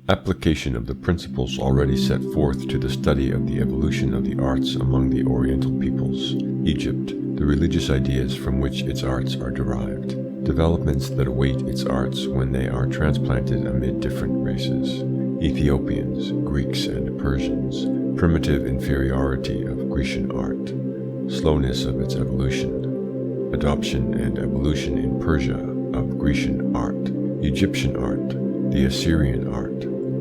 Application of the principles already set forth to the study of the evolution of the arts among the Oriental peoples. Egypt, the religious ideas from which its arts are derived. Developments that await its arts when they are transplanted amid different races. Ethiopians, Greeks and Persians. Primitive inferiority of Grecian art. Slowness of its evolution. Adoption and evolution in Persia of Grecian art. Egyptian art. The Assyrian art.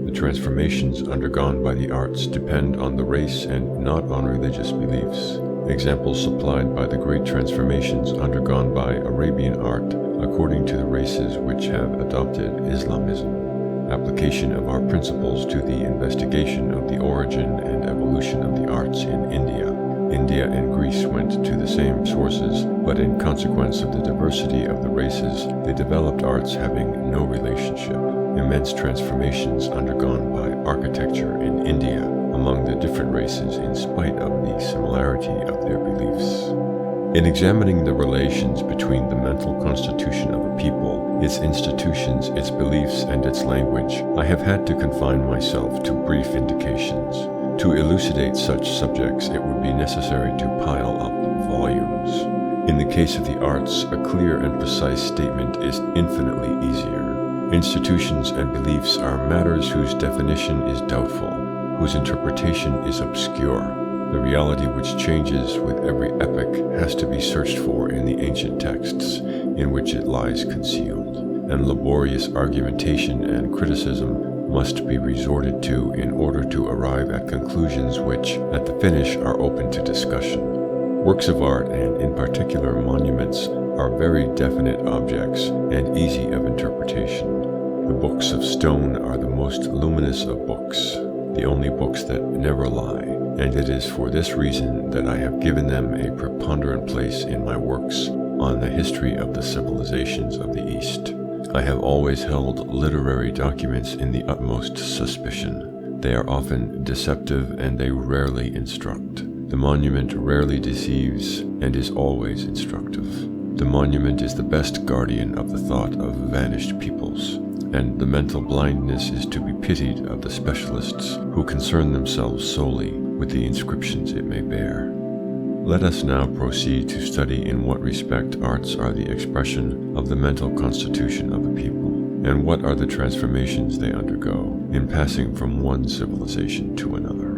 The transformations undergone by the arts depend on the race and not on religious beliefs. Examples supplied by the great transformations undergone by Arabian art according to the races which have adopted Islamism. Application of our principles to the investigation of the origin and evolution of the arts in India. India and Greece went to the same sources, but in consequence of the diversity of the races, they developed arts having no relationship. Immense transformations undergone by architecture in India among the different races in spite of the similarity of their beliefs. In examining the relations between the mental constitution of a people, its institutions, its beliefs, and its language, I have had to confine myself to brief indications. To elucidate such subjects, it would be necessary to pile up volumes. In the case of the arts, a clear and precise statement is infinitely easier. Institutions and beliefs are matters whose definition is doubtful, whose interpretation is obscure. The reality which changes with every epoch has to be searched for in the ancient texts in which it lies concealed, and laborious argumentation and criticism must be resorted to in order to arrive at conclusions which, at the finish, are open to discussion. Works of art, and in particular monuments, are very definite objects and easy of interpretation. The books of stone are the most luminous of books, the only books that never lie, and it is for this reason that I have given them a preponderant place in my works on the history of the civilizations of the East. I have always held literary documents in the utmost suspicion. They are often deceptive and they rarely instruct. The monument rarely deceives and is always instructive. The monument is the best guardian of the thought of vanished peoples, and the mental blindness is to be pitied of the specialists who concern themselves solely with the inscriptions it may bear. Let us now proceed to study in what respect arts are the expression of the mental constitution of a people, and what are the transformations they undergo in passing from one civilization to another.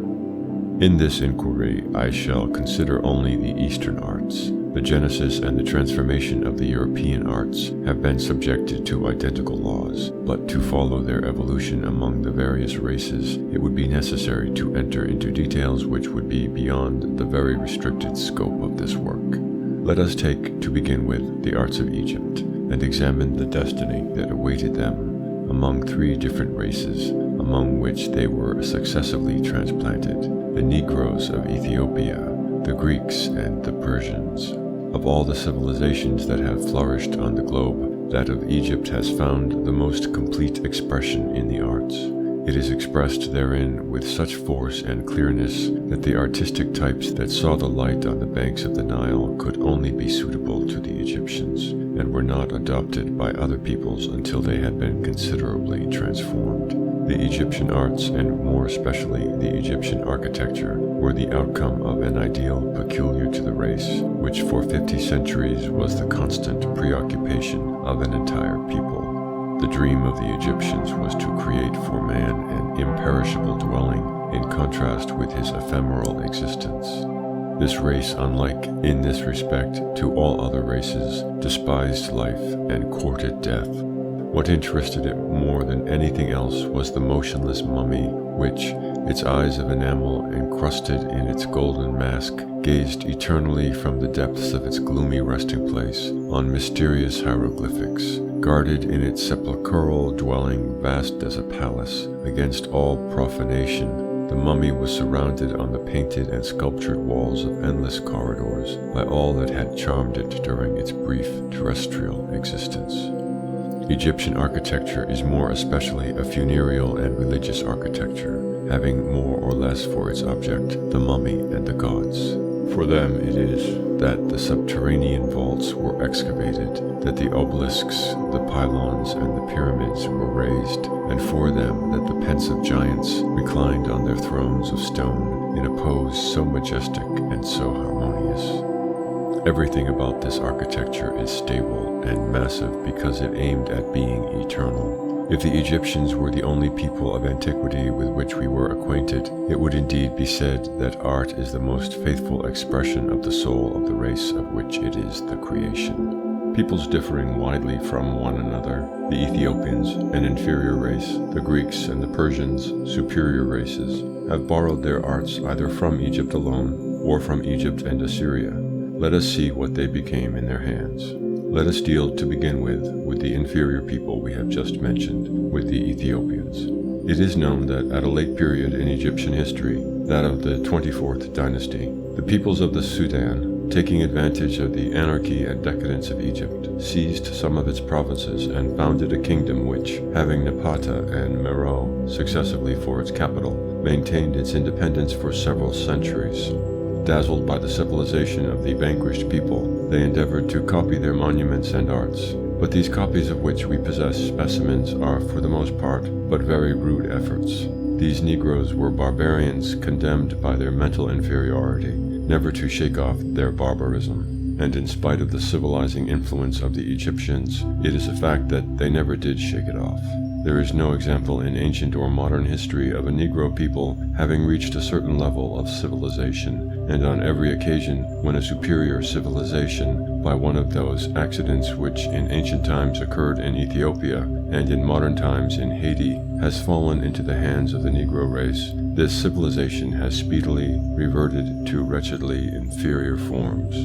In this inquiry, I shall consider only the Eastern arts. The genesis and the transformation of the European arts have been subjected to identical laws, but to follow their evolution among the various races, it would be necessary to enter into details which would be beyond the very restricted scope of this work. Let us take, to begin with, the arts of Egypt, and examine the destiny that awaited them among three different races, among which they were successively transplanted: the Negroes of Ethiopia, the Greeks, and the Persians. Of all the civilizations that have flourished on the globe, that of Egypt has found the most complete expression in the arts. It is expressed therein with such force and clearness that the artistic types that saw the light on the banks of the Nile could only be suitable to the Egyptians, and were not adopted by other peoples until they had been considerably transformed. The Egyptian arts, and more especially the Egyptian architecture, were the outcome of an ideal peculiar to the race, which for 50 centuries was the constant preoccupation of an entire people. The dream of the Egyptians was to create for man an imperishable dwelling in contrast with his ephemeral existence. This race, unlike in this respect to all other races, despised life and courted death. What interested it more than anything else was the motionless mummy, which, its eyes of enamel encrusted in its golden mask, gazed eternally from the depths of its gloomy resting place on mysterious hieroglyphics. Guarded in its sepulchral dwelling, vast as a palace, against all profanation, the mummy was surrounded on the painted and sculptured walls of endless corridors by all that had charmed it during its brief terrestrial existence. Egyptian architecture is more especially a funereal and religious architecture, having more or less for its object the mummy and the gods. For them it is that the subterranean vaults were excavated, that the obelisks, the pylons, and the pyramids were raised, and for them that the pensive giants reclined on their thrones of stone in a pose so majestic and so harmonious. Everything about this architecture is stable and massive because it aimed at being eternal. If the Egyptians were the only people of antiquity with which we were acquainted, it would indeed be said that art is the most faithful expression of the soul of the race of which it is the creation. Peoples differing widely from one another, the Ethiopians, an inferior race, the Greeks and the Persians, superior races, have borrowed their arts either from Egypt alone or from Egypt and Assyria. Let us see what they became in their hands. Let us deal to begin with the inferior people we have just mentioned, with the Ethiopians. It is known that at a late period in Egyptian history, that of the 24th dynasty, the peoples of the Sudan, taking advantage of the anarchy and decadence of Egypt, seized some of its provinces and founded a kingdom which, having Napata and Meroe successively for its capital, maintained its independence for several centuries. Dazzled by the civilization of the vanquished people, they endeavored to copy their monuments and arts, but these copies of which we possess specimens are for the most part but very rude efforts. These Negroes were barbarians condemned by their mental inferiority, never to shake off their barbarism, and in spite of the civilizing influence of the Egyptians, it is a fact that they never did shake it off. There is no example in ancient or modern history of a Negro people having reached a certain level of civilization, and on every occasion when a superior civilization, by one of those accidents which in ancient times occurred in Ethiopia and in modern times in Haiti, has fallen into the hands of the Negro race, this civilization has speedily reverted to wretchedly inferior forms.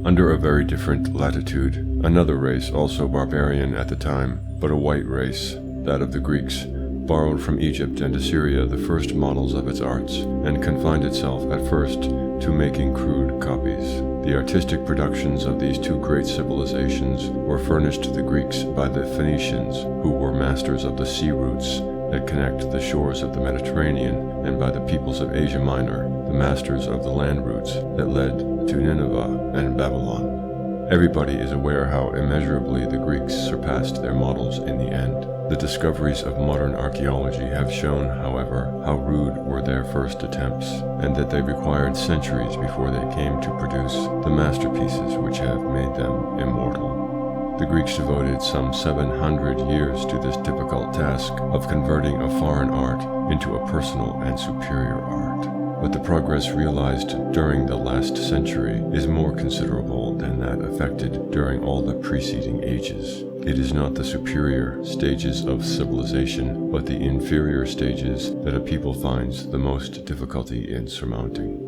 Under a very different latitude, another race, also barbarian at the time, but a white race, that of the Greeks, borrowed from Egypt and Assyria the first models of its arts, and confined itself at first to making crude copies. The artistic productions of these two great civilizations were furnished to the Greeks by the Phoenicians, who were masters of the sea routes that connect the shores of the Mediterranean, and by the peoples of Asia Minor, the masters of the land routes that led to Nineveh and Babylon. Everybody is aware how immeasurably the Greeks surpassed their models in the end. The discoveries of modern archaeology have shown, however, how rude were their first attempts, and that they required centuries before they came to produce the masterpieces which have made them immortal. The Greeks devoted some 700 years to this difficult task of converting a foreign art into a personal and superior art. But the progress realized during the last century is more considerable than that effected during all the preceding ages. It is not the superior stages of civilization, but the inferior stages that a people finds the most difficulty in surmounting.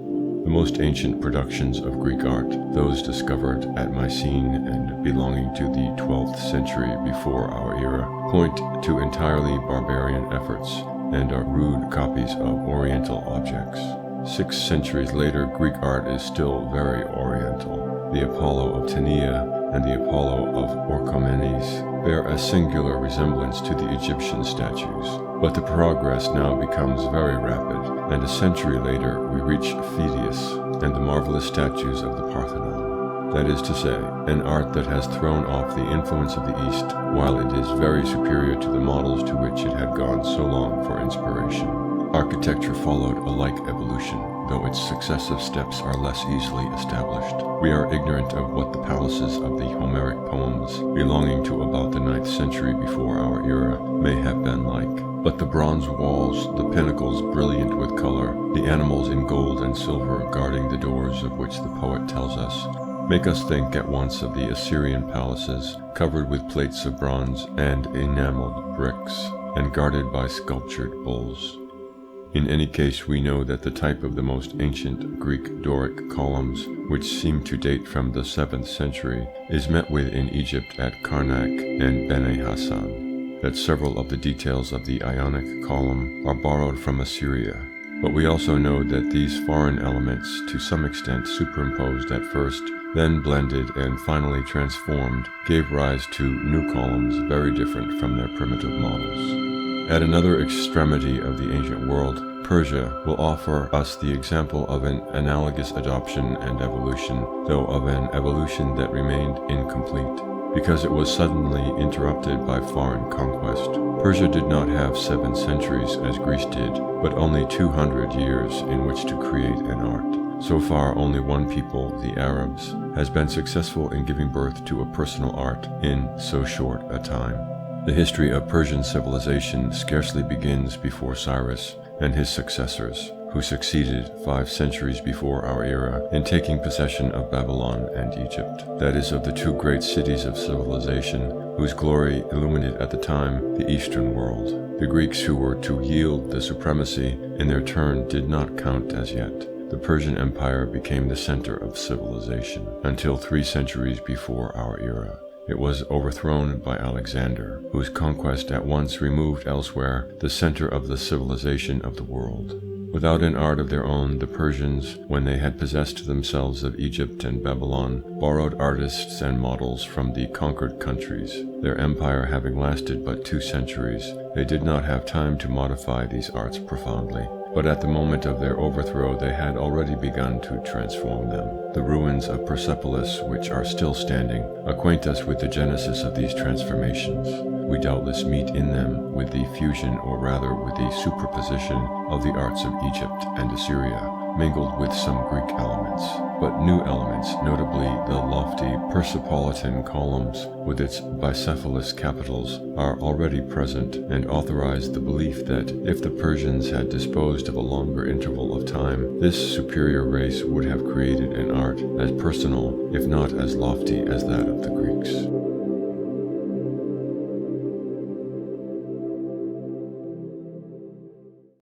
The most ancient productions of Greek art, those discovered at Mycenae and belonging to the 12th century before our era, point to entirely barbarian efforts and are rude copies of Oriental objects. 6 centuries later, Greek art is still very Oriental. The Apollo of Tenea and the Apollo of Orchomenes bear a singular resemblance to the Egyptian statues. But the progress now becomes very rapid, and a century later we reach Phidias and the marvelous statues of the Parthenon. That is to say, an art that has thrown off the influence of the East, while it is very superior to the models to which it had gone so long for inspiration. Architecture followed a like evolution, though its successive steps are less easily established. We are ignorant of what the palaces of the Homeric poems, belonging to about the 9th century before our era, may have been like. But the bronze walls, the pinnacles brilliant with color, the animals in gold and silver guarding the doors of which the poet tells us, make us think at once of the Assyrian palaces, covered with plates of bronze and enameled bricks, and guarded by sculptured bulls. In any case, we know that the type of the most ancient Greek Doric columns, which seem to date from the 7th century, is met with in Egypt at Karnak and Beni Hassan, that several of the details of the Ionic column are borrowed from Assyria. But we also know that these foreign elements, to some extent superimposed at first, then blended and finally transformed, gave rise to new columns very different from their primitive models. At another extremity of the ancient world, Persia will offer us the example of an analogous adoption and evolution, though of an evolution that remained incomplete, because it was suddenly interrupted by foreign conquest. Persia did not have 7 centuries as Greece did, but only 200 years in which to create an art. So far, only one people, the Arabs, has been successful in giving birth to a personal art in so short a time. The history of Persian civilization scarcely begins before Cyrus and his successors, who succeeded 5 centuries before our era in taking possession of Babylon and Egypt, that is, of the 2 great cities of civilization whose glory illuminated at the time the Eastern world. The Greeks, who were to yield the supremacy in their turn, did not count as yet. The Persian Empire became the center of civilization until 3 centuries before our era. It was overthrown by Alexander, whose conquest at once removed elsewhere the center of the civilization of the world. Without an art of their own, the Persians, when they had possessed themselves of Egypt and Babylon, borrowed artists and models from the conquered countries. Their empire having lasted but 2 centuries, they did not have time to modify these arts profoundly. But at the moment of their overthrow, they had already begun to transform them. The ruins of Persepolis, which are still standing, acquaint us with the genesis of these transformations. We doubtless meet in them with the fusion, or rather with the superposition, of the arts of Egypt and Assyria, mingled with some Greek elements. But new elements, notably the lofty Persepolitan columns with its bicephalous capitals, are already present and authorize the belief that if the Persians had disposed of a longer interval of time, this superior race would have created an art as personal, if not as lofty, as that of the Greeks.